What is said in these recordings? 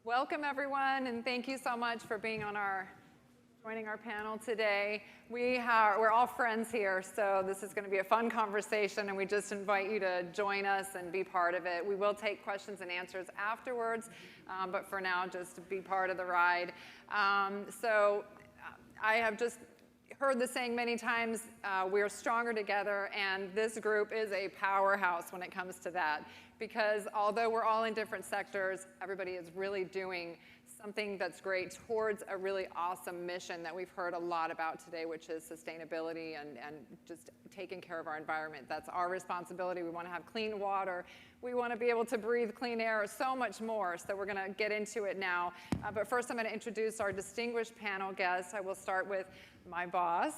Welcome, everyone, and thank you so much for being on joining our panel today. We're all friends here, so this is going to be a fun conversation, and we just invite you to join us and be part of it. We will take questions and answers afterwards, but for now, just be part of the ride. I have just heard the saying many times, we're stronger together, and this group is a powerhouse when it comes to that. Because although we're all in different sectors, everybody is really doing something that's great towards a really awesome mission that we've heard a lot about today, which is sustainability and just taking care of our environment. That's our responsibility. We want to have clean water. We want to be able to breathe clean air, so much more. So we're going to get into it now. But first, I'm going to introduce our distinguished panel guests. I will start with my boss,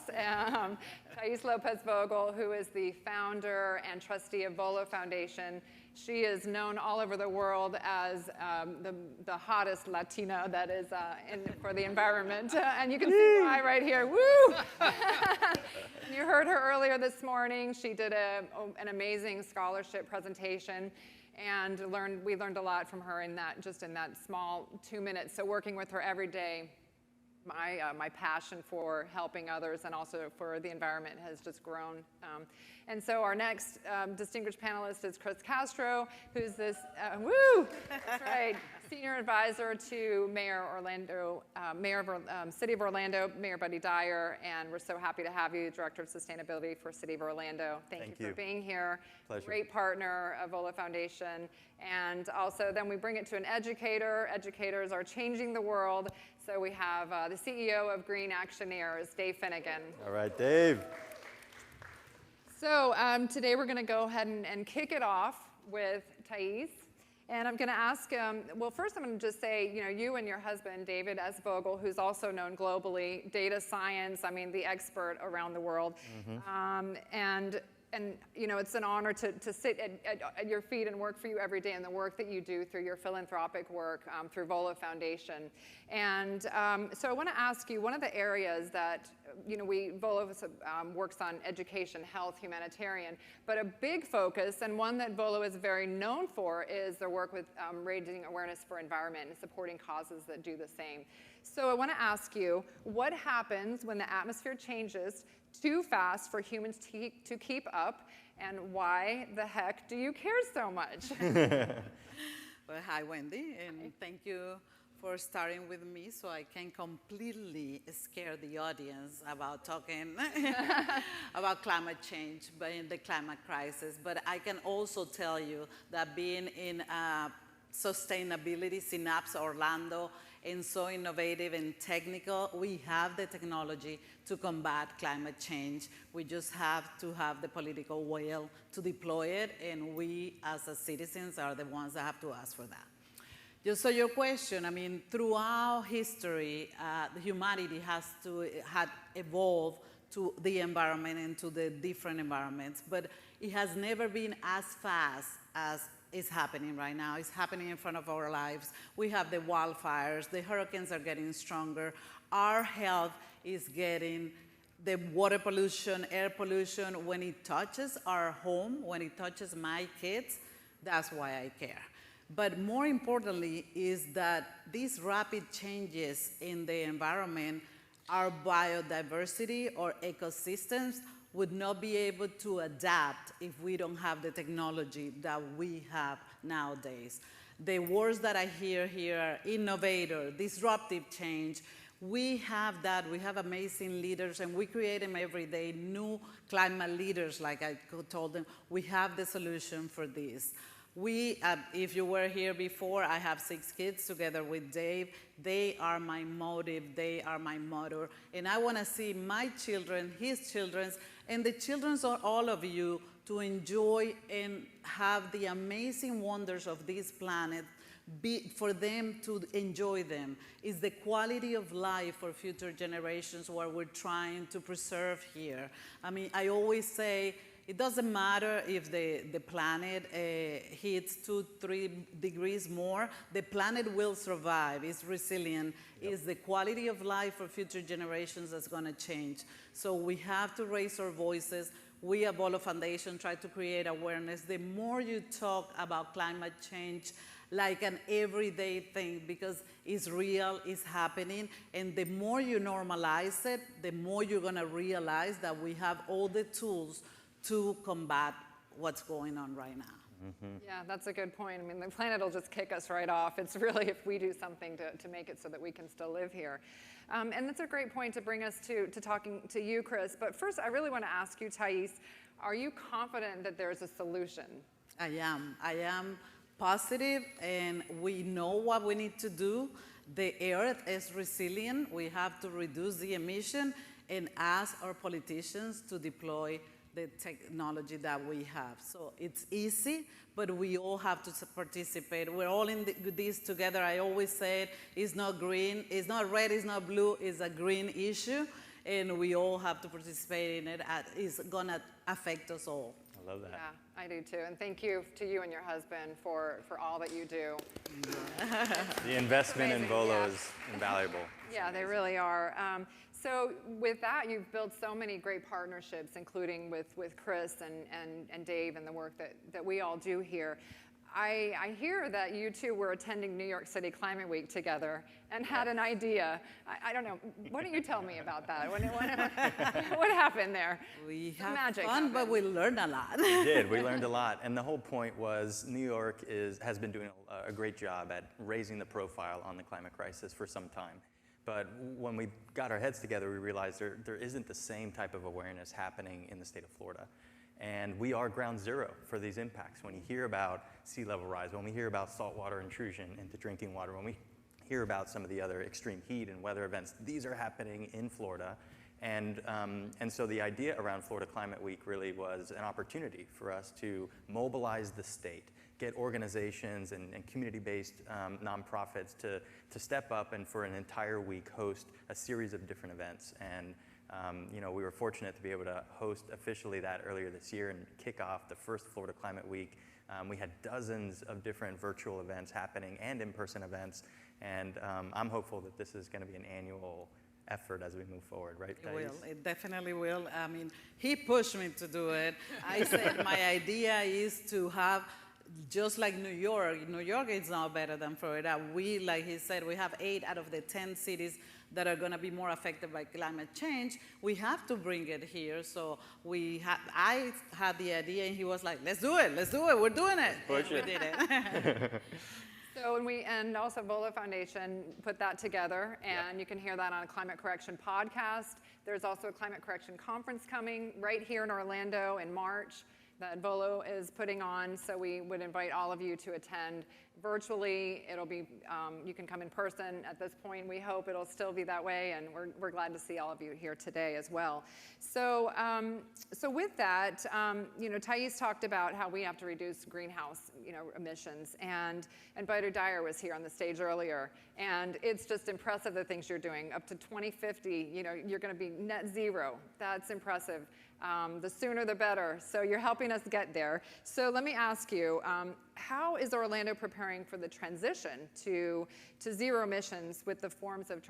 Lopez Vogel, who is the founder and trustee of VoLo Foundation. She is known all over the world as the hottest Latina that is for the environment. And you can see why right here. Woo! You heard her earlier this morning. She did an amazing scholarship presentation. And we learned a lot from her in that small 2 minutes. So working with her every day, my passion for helping others and also for the environment has just grown. And so our next distinguished panelist is Chris Castro, who's this, that's right, senior advisor to Mayor of City of Orlando, Mayor Buddy Dyer, and we're so happy to have you, Director of Sustainability for City of Orlando. Thank you for being here. Pleasure. Great partner of VoLo Foundation. And also then we bring it to an educator. Educators are changing the world. So we have the CEO of Green Actioneers, Dave Finnigan. All right, Dave. So today we're going to go ahead and kick it off with Thais. And I'm going to ask, well, first I'm going to just say, you and your husband, David S. Vogel, who's also known globally, data science, the expert around the world. Mm-hmm. And it's an honor to sit at your feet and work for you every day in the work that you do through your philanthropic work through VoLo Foundation. And so I want to ask you, one of the areas that, VoLo works on education, health, humanitarian, but a big focus and one that VoLo is very known for is their work with raising awareness for environment and supporting causes that do the same. So I want to ask you, what happens when the atmosphere changes too fast for humans to keep up, and why the heck do you care so much? Well, hi, Wendy, and thank you for starting with me so I can completely scare the audience about talking about climate change, but in the climate crisis. But I can also tell you that being in sustainability, Synapse Orlando, and so innovative and technical, we have the technology to combat climate change. We just have to have the political will to deploy it, and we as citizens are the ones that have to ask for that. Just so your question, throughout history, humanity had evolved to the environment and to the different environments, but it has never been as fast as is happening right now. It's happening in front of our lives. We have the wildfires, the hurricanes are getting stronger. Our health is getting the water pollution, air pollution. When it touches our home, when it touches my kids, that's why I care. But more importantly is that these rapid changes in the environment, our biodiversity or ecosystems would not be able to adapt if we don't have the technology that we have nowadays. The words that I hear here are innovator, disruptive change. We have that. We have amazing leaders, and we create them every day, new climate leaders, like I told them. We have the solution for this. If you were here before, I have 6 kids together with Dave. They are my motive. They are my motto. And I want to see my children, his children's, and the children's of all of you to enjoy and have the amazing wonders of this planet, for them to enjoy them. It's the quality of life for future generations what we're trying to preserve here. I always say, it doesn't matter if the planet hits 2-3 degrees more, the planet will survive. It's resilient. Yep. It's the quality of life for future generations that's going to change. So we have to raise our voices. We at VoLo Foundation try to create awareness. The more you talk about climate change like an everyday thing because it's real, it's happening, and the more you normalize it, the more you're gonna realize that we have all the tools to combat what's going on right now. Yeah, that's a good point. I mean, the planet will just kick us right off. It's really if we do something to make it so that we can still live here. And that's a great point to bring us to talking to you, Chris. But first, I really want to ask you, Thais, are you confident that there's a solution? I am positive, and we know what we need to do. The earth is resilient. We have to reduce the emission and ask our politicians to deploy the technology that we have. So it's easy, but we all have to participate. We're all in this together. I always say it's not green, it's not red, it's not blue, it's a green issue, and we all have to participate in it. It's gonna affect us all. I love that. Yeah, I do too. And thank you to you and your husband for all that you do. The investment in VoLo yeah. is invaluable. Yeah, they really are. So with that, you've built so many great partnerships, including with Chris and Dave and the work that we all do here. I hear that you two were attending New York City Climate Week together and had an idea. I don't know. Why don't you tell me about that? What happened there? We The had magic fun, of but it. we learned a lot. We did. We learned a lot. And the whole point was New York has been doing a great job at raising the profile on the climate crisis for some time. But when we got our heads together, we realized there isn't the same type of awareness happening in the state of Florida. And we are ground zero for these impacts. When you hear about sea level rise, when we hear about saltwater intrusion into drinking water, when we hear about some of the other extreme heat and weather events, these are happening in Florida. And so the idea around Florida Climate Week really was an opportunity for us to mobilize the state, get organizations and community-based nonprofits to step up and for an entire week host a series of different events. And we were fortunate to be able to host officially that earlier this year and kick off the first Florida Climate Week. We had dozens of different virtual events happening and in-person events. And I'm hopeful that this is going to be an annual effort as we move forward, right, Thais? It will. It definitely will. I mean, he pushed me to do it. I said my idea is to have, just like New York. New York is not better than Florida. We, like he said, we have 8 out of the 10 cities that are going to be more affected by climate change. We have to bring it here. So I had the idea, and he was like, let's do it, we're doing it. Push it. We did it. So and also VoLo Foundation put that together, and you can hear that on a Climate Correction podcast. There's also a Climate Correction conference coming right here in Orlando in March that VoLo is putting on, so we would invite all of you to attend virtually. It'll be, you can come in person at this point. We hope it'll still be that way, and we're glad to see all of you here today as well. So, so with that, Thais talked about how we have to reduce greenhouse, emissions, and Biter Dyer was here on the stage earlier, and it's just impressive the things you're doing. Up to 2050, you're going to be net zero. That's impressive. The sooner the better. So you're helping us get there. So let me ask you, how is Orlando preparing for the transition to zero emissions with the forms of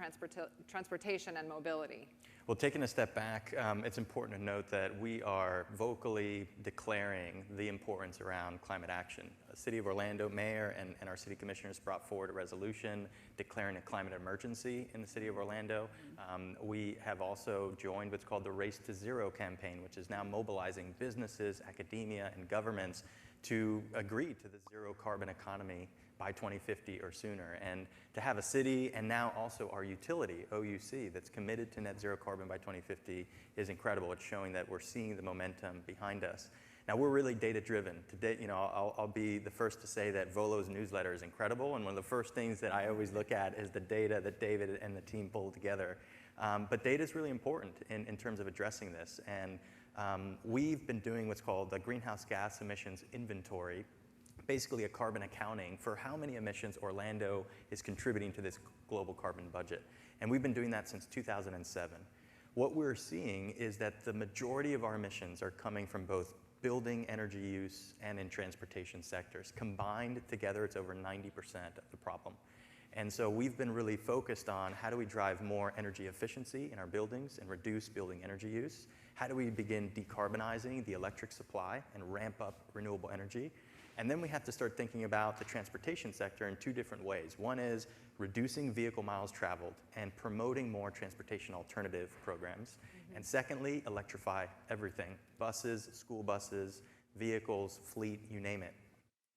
transportation and mobility? Well, taking a step back, it's important to note that we are vocally declaring the importance around climate action. The City of Orlando Mayor and our city commissioners brought forward a resolution declaring a climate emergency in the City of Orlando. We have also joined what's called the Race to Zero campaign, which is now mobilizing businesses, academia, and governments to agree to the zero carbon economy by 2050 or sooner. And to have a city and now also our utility, OUC, that's committed to net zero carbon by 2050 is incredible. It's showing that we're seeing the momentum behind us. Now, we're really data-driven. Today, I'll be the first to say that VoLo's newsletter is incredible, and one of the first things that I always look at is the data that David and the team pulled together. But data is really important in terms of addressing this, and we've been doing what's called the greenhouse gas emissions inventory, basically a carbon accounting for how many emissions Orlando is contributing to this global carbon budget. And we've been doing that since 2007. What we're seeing is that the majority of our emissions are coming from both building energy use and in transportation sectors. Combined together, it's over 90% of the problem. And so we've been really focused on how do we drive more energy efficiency in our buildings and reduce building energy use? How do we begin decarbonizing the electric supply and ramp up renewable energy? And then we have to start thinking about the transportation sector in two different ways. One is reducing vehicle miles traveled and promoting more transportation alternative programs. And secondly, electrify everything, buses, school buses, vehicles, fleet, you name it.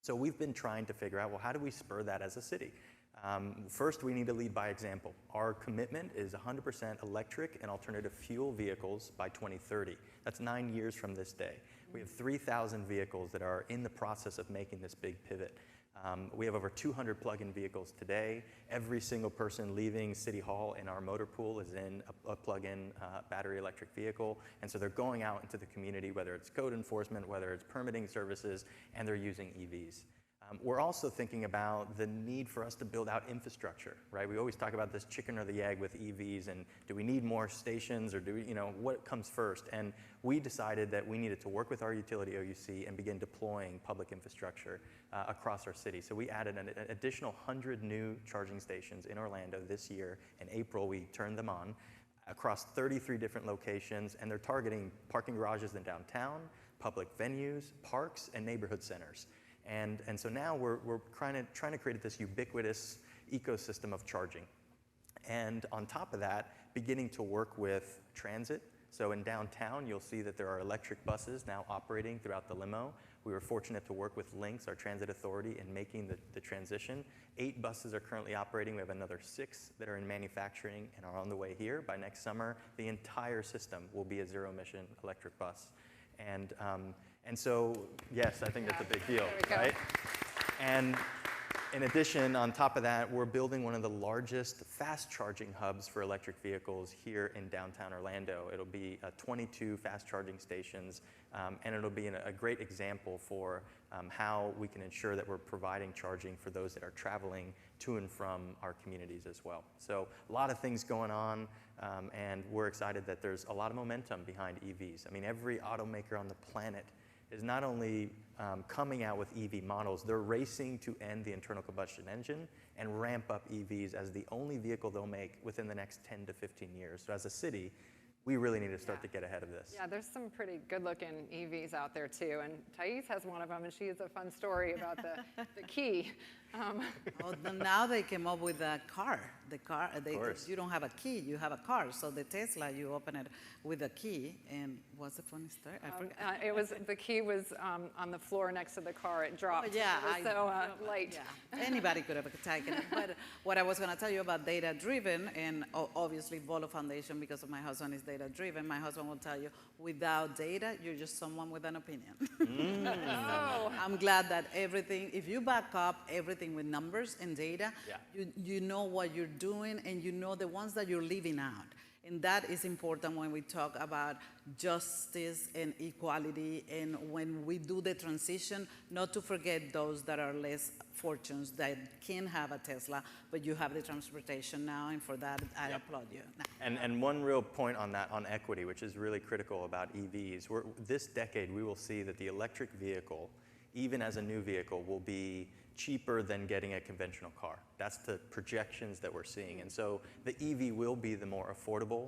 So we've been trying to figure out, well, how do we spur that as a city? First, we need to lead by example. Our commitment is 100% electric and alternative fuel vehicles by 2030. That's 9 years from this day. We have 3,000 vehicles that are in the process of making this big pivot. We have over 200 plug-in vehicles today. Every single person leaving City Hall in our motor pool is in a plug-in battery electric vehicle. And so they're going out into the community, whether it's code enforcement, whether it's permitting services, and they're using EVs. We're also thinking about the need for us to build out infrastructure, right? We always talk about this chicken or the egg with EVs, and do we need more stations, or do we, what comes first? And we decided that we needed to work with our utility OUC and begin deploying public infrastructure across our city. So we added an additional 100 new charging stations in Orlando this year. In April, we turned them on across 33 different locations, and they're targeting parking garages in downtown, public venues, parks, and neighborhood centers. And so now we're trying to create this ubiquitous ecosystem of charging. And on top of that, beginning to work with transit. So in downtown, you'll see that there are electric buses now operating throughout the limo. We were fortunate to work with Lynx, our transit authority, in making the transition. 8 buses are currently operating. We have another 6 that are in manufacturing and are on the way here. By next summer, the entire system will be a zero-emission electric bus. And so, yes, I think that's a big deal, right? And in addition, on top of that, we're building one of the largest fast charging hubs for electric vehicles here in downtown Orlando. It'll be 22 fast charging stations, and it'll be a great example for how we can ensure that we're providing charging for those that are traveling to and from our communities as well. So a lot of things going on, and we're excited that there's a lot of momentum behind EVs. I mean, every automaker on the planet is not only coming out with EV models, they're racing to end the internal combustion engine and ramp up EVs as the only vehicle they'll make within the next 10 to 15 years. So as a city, we really need to start to get ahead of this. Yeah, there's some pretty good-looking EVs out there too, and Thais has one of them, and she has a fun story about the key. Now they came up with a car. You don't have a key, you have a car. So the Tesla, you open it with a key, and what's the funny story? I forgot. The key was on the floor next to the car. It dropped. Oh, yeah, it was so light. Yeah. Anybody could have taken it. But what I was going to tell you about data-driven, and obviously VoLo Foundation, because of my husband is data-driven, my husband will tell you, without data, you're just someone with an opinion. Oh. I'm glad that everything, if you back up everything with numbers and data, you know what you're doing, and you know the ones that you're leaving out. And that is important when we talk about justice and equality, and when we do the transition, not to forget those that are less fortunate, that can have a Tesla, but you have the transportation now, and for that, I applaud you. And one real point on that, on equity, which is really critical about EVs, this decade we will see that the electric vehicle, even as a new vehicle, will be cheaper than getting a conventional car. That's the projections that we're seeing. And so the EV will be the more affordable,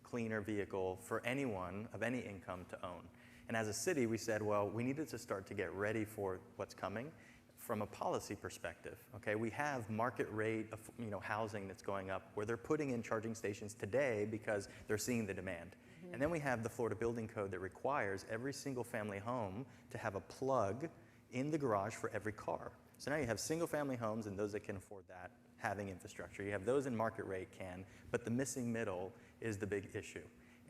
cleaner vehicle for anyone of any income to own. And as a city, we said, well, we needed to start to get ready for what's coming from a policy perspective. Okay, we have market rate of housing that's going up, where they're putting in charging stations today because they're seeing the demand. And then we have the Florida Building Code that requires every single family home to have a plug in the garage for every car. So now you have single-family homes and those that can afford that having infrastructure. You have those in market rate but the missing middle is the big issue.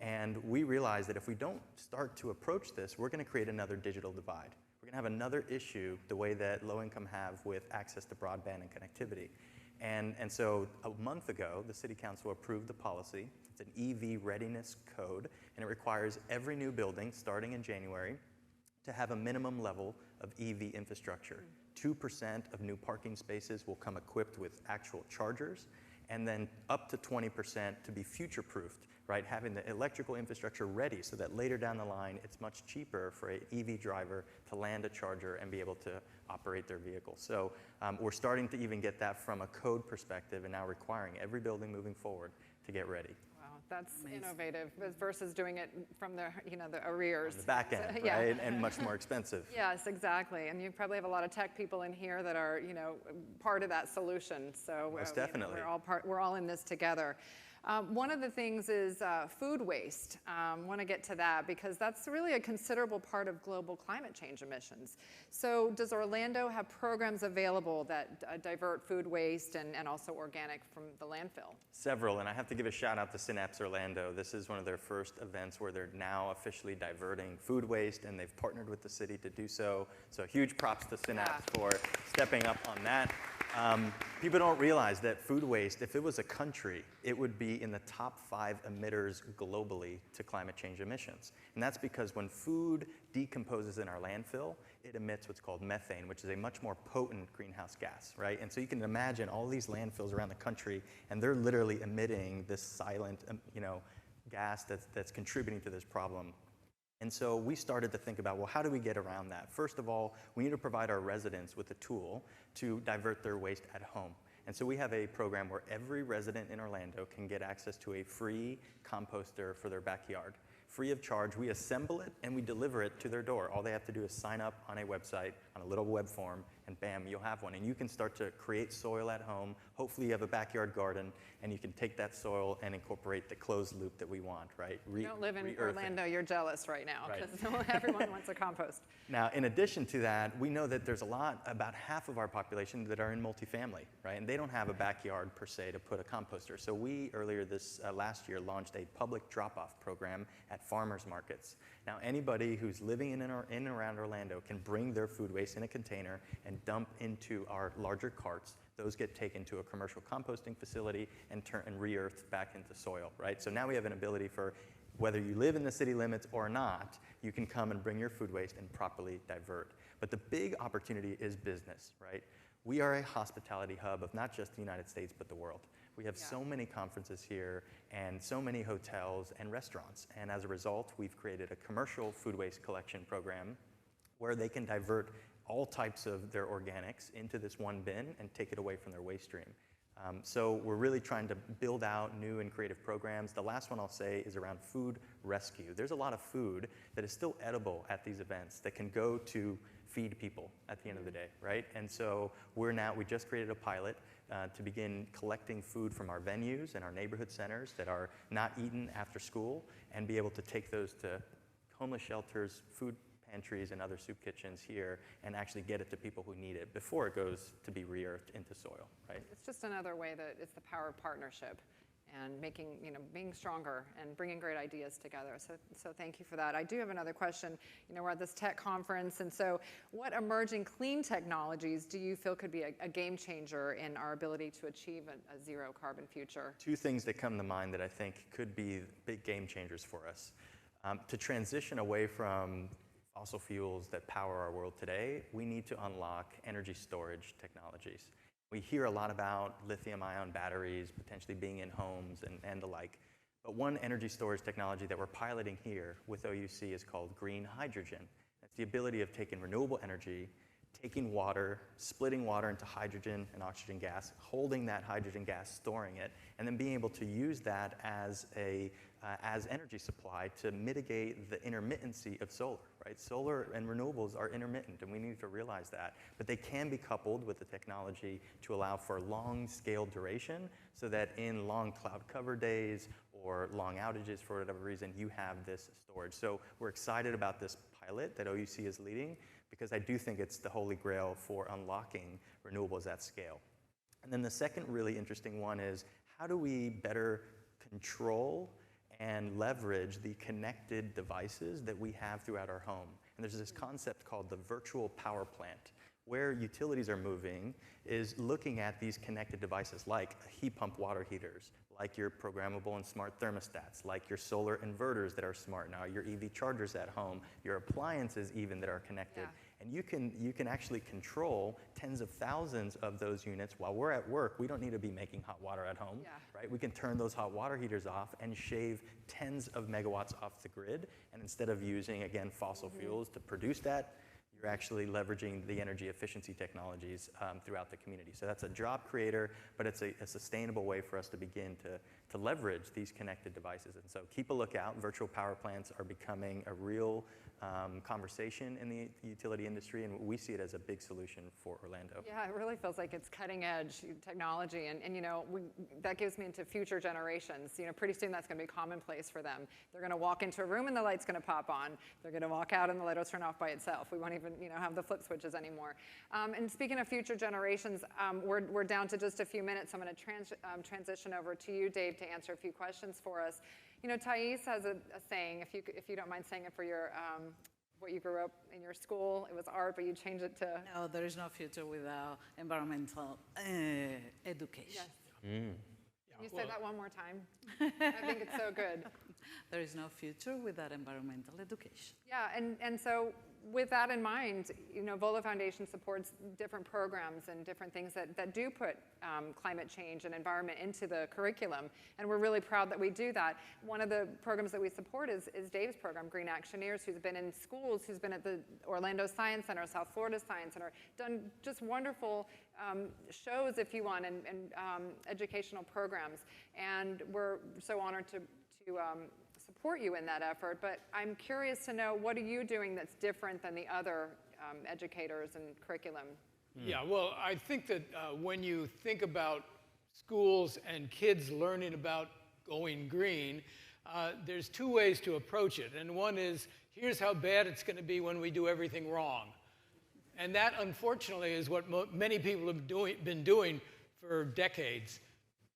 And we realize that if we don't start to approach this, we're going to create another digital divide. We're going to have another issue the way that low-income have with access to broadband and connectivity. And so a month ago, the City Council approved the policy. It's an EV readiness code, and it requires every new building, starting in January, to have a minimum level of EV infrastructure. 2% of new parking spaces will come equipped with actual chargers, and then up to 20% to be future-proofed, right? Having the electrical infrastructure ready so that later down the line, it's much cheaper for an EV driver to land a charger and be able to operate their vehicle. So we're starting to even get that from a code perspective, and now requiring every building moving forward to get ready. Wow, That's Amazing. innovative versus doing it from the, the arrears. The back end, So, yeah. right? And much more expensive. Yes, exactly. And you probably have a lot of tech people in here that are, part of that solution. So Most definitely. we're all in this together. One of the things is food waste. Want to get to that because that's really a considerable part of global climate change emissions. So does Orlando have programs available that divert food waste and also organic from the landfill? Several, and I have to give a shout out to Synapse Orlando. This is one of their first events where they're now officially diverting food waste, and they've partnered with the city to do so. So huge props to Synapse for stepping up on that. People don't realize that food waste, if it was a country, it would be in the top 5 emitters globally to climate change emissions. And that's because when food decomposes in our landfill, it emits what's called methane, which is a much more potent greenhouse gas, right? And so you can imagine all these landfills around the country, and they're literally emitting this silent, gas that's contributing to this problem. And so we started to think about, well, how do we get around that? First of all, we need to provide our residents with a tool to divert their waste at home. And so we have a program where every resident in Orlando can get access to a free composter for their backyard. Free of charge, we assemble it and we deliver it to their door. All they have to do is sign up on a website, on a little web form, and bam, you'll have one. And you can start to create soil at home. Hopefully you have a backyard garden, and you can take that soil and incorporate the closed loop that we want, right? You don't live in re-earthing. Orlando, you're jealous right now, Right. because everyone wants a compost. Now, in addition to that, we know that there's about half of our population that are in multifamily, right? And they don't have a backyard per se to put a composter. So we, earlier this last year, launched a public drop-off program at farmers markets. Now, anybody who's living in and around Orlando can bring their food waste in a container and dump into our larger carts. Those get taken to a commercial composting facility and re-earthed back into soil, right? So now we have an ability for whether you live in the city limits or not, you can come and bring your food waste and properly divert. But the big opportunity is business, right? We are a hospitality hub of not just the United States, but the world. We have so many conferences here and so many hotels and restaurants. And as a result, we've created a commercial food waste collection program where they can divert all types of their organics into this one bin and take it away from their waste stream. So we're really trying to build out new and creative programs. The last one I'll say is around food rescue. There's a lot of food that is still edible at these events that can go to feed people at the end of the day, right? And so we just created a pilot to begin collecting food from our venues and our neighborhood centers that are not eaten after school and be able to take those to homeless shelters, food pantries, and other soup kitchens here and actually get it to people who need it before it goes to be re-earthed into soil, right? It's just another way that it's the power of partnership and being stronger and bringing great ideas together. So thank you for that. I do have another question. We're at this tech conference, and so what emerging clean technologies do you feel could be a game changer in our ability to achieve a zero carbon future? 2 things that come to mind that I think could be big game changers for us. To transition away from fossil fuels that power our world today, we need to unlock energy storage technologies. We hear a lot about lithium-ion batteries potentially being in homes and the like. But one energy storage technology that we're piloting here with OUC is called green hydrogen. It's the ability of taking renewable energy, taking water, splitting water into hydrogen and oxygen gas, holding that hydrogen gas, storing it, and then being able to use that as energy supply to mitigate the intermittency of solar, right? Solar and renewables are intermittent, and we need to realize that. But they can be coupled with the technology to allow for long scale duration so that in long cloud cover days or long outages for whatever reason, you have this storage. So we're excited about this pilot that OUC is leading because I do think it's the holy grail for unlocking renewables at scale. And then the second really interesting one is how do we better control and leverage the connected devices that we have throughout our home. And there's this concept called the virtual power plant, where utilities are moving is looking at these connected devices like heat pump water heaters, like your programmable and smart thermostats, like your solar inverters that are smart now, your EV chargers at home, your appliances even that are connected. Yeah. And you can actually control tens of thousands of those units while we're at work. We don't need to be making hot water at home, right? We can turn those hot water heaters off and shave tens of megawatts off the grid. And instead of using, again, fossil fuels to produce that, you're actually leveraging the energy efficiency technologies throughout the community. So that's a job creator, but it's a sustainable way for us to begin to leverage these connected devices. And so keep a lookout. Virtual power plants are becoming a real conversation in the utility industry, and we see it as a big solution for Orlando. Yeah, it really feels like it's cutting edge technology, and you know, that gives me into future generations. You know, pretty soon that's going to be commonplace for them. They're going to walk into a room and the light's going to pop on. They're going to walk out and the light will turn off by itself. We won't even, you know, have the flip switches anymore. And speaking of future generations, we're down to just a few minutes. I'm going to transition over to you, Dave, to answer a few questions for us. You know, Thais has a saying, if you don't mind saying it for your, what you grew up in your school. It was art, but you changed it to... No, there is no future without environmental education. Yes. Can you say that one more time? I think it's so good. There is no future without environmental education. Yeah, and so with that in mind, you know, VoLo Foundation supports different programs and different things that do put climate change and environment into the curriculum, and we're really proud that we do that. One of the programs that we support is Dave's program, Green Actioneers, who's been in schools, who's been at the Orlando Science Center, South Florida Science Center, done just wonderful shows, if you want, and educational programs, and we're so honored to support you in that effort. But I'm curious to know, what are you doing that's different than the other educators and curriculum? Yeah, well, I think that when you think about schools and kids learning about going green, there's two ways to approach it. And one is, here's how bad it's going to be when we do everything wrong. And that, unfortunately, is what many people have been doing for decades.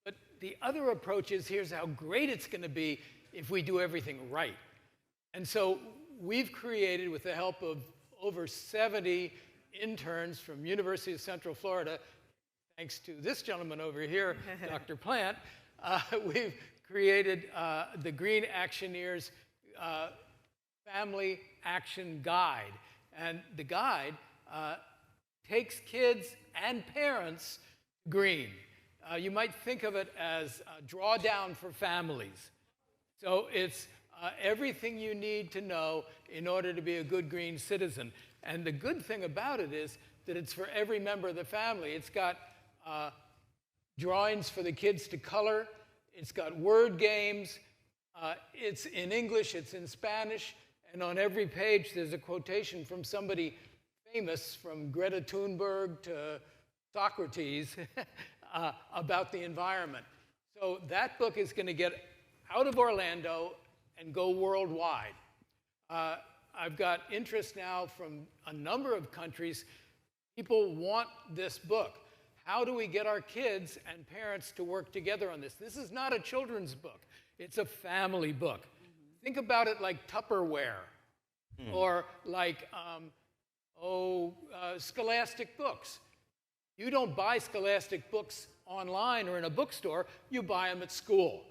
But the other approach is, here's how great it's going to be if we do everything right. And so we've created, with the help of over 70 interns from University of Central Florida, thanks to this gentleman over here, Dr. Plant, we've created the Green Actioneers Family Action Guide. And the guide takes kids and parents green. You might think of it as a drawdown for families. So it's everything you need to know in order to be a good green citizen. And the good thing about it is that it's for every member of the family. It's got drawings for the kids to color. It's got word games. It's in English. It's in Spanish. And on every page, there's a quotation from somebody famous, from Greta Thunberg to Socrates, about the environment. So that book is going to get out of Orlando and go worldwide. I've got interest now from a number of countries. People want this book. How do we get our kids and parents to work together on this? This is not a children's book. It's a family book. Think about it like Tupperware, or like Scholastic books. You don't buy Scholastic books online or in a bookstore. You buy them at school.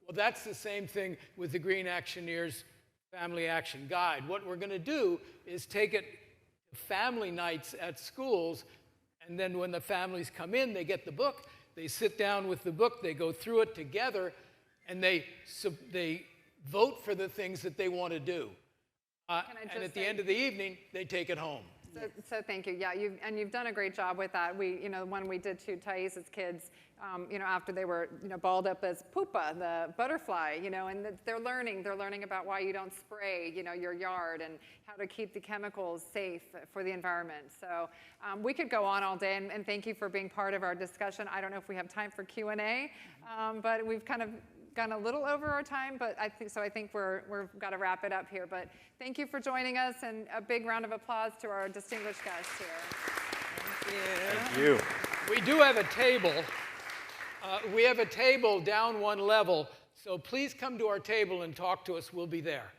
Well, that's the same thing with the Green Actioneers Family Action Guide. What we're going to do is take it to family nights at schools, and then when the families come in, they get the book, they sit down with the book, they go through it together, and they vote for the things that they want to do. And at the end of the evening, they take it home. So thank you. Yeah, you've done a great job with that. When we did to Thais' kids, after they were, balled up as pupa, the butterfly, and they're learning about why you don't spray, your yard, and how to keep the chemicals safe for the environment. So we could go on all day, and thank you for being part of our discussion. I don't know if we have time for Q&A, but we've kind of gone a little over our time, but I think we've got to wrap it up here. But thank you for joining us, and a big round of applause to our distinguished guests here. Thank you. We do have a table. We have a table down one level, so please come to our table and talk to us. We'll be there.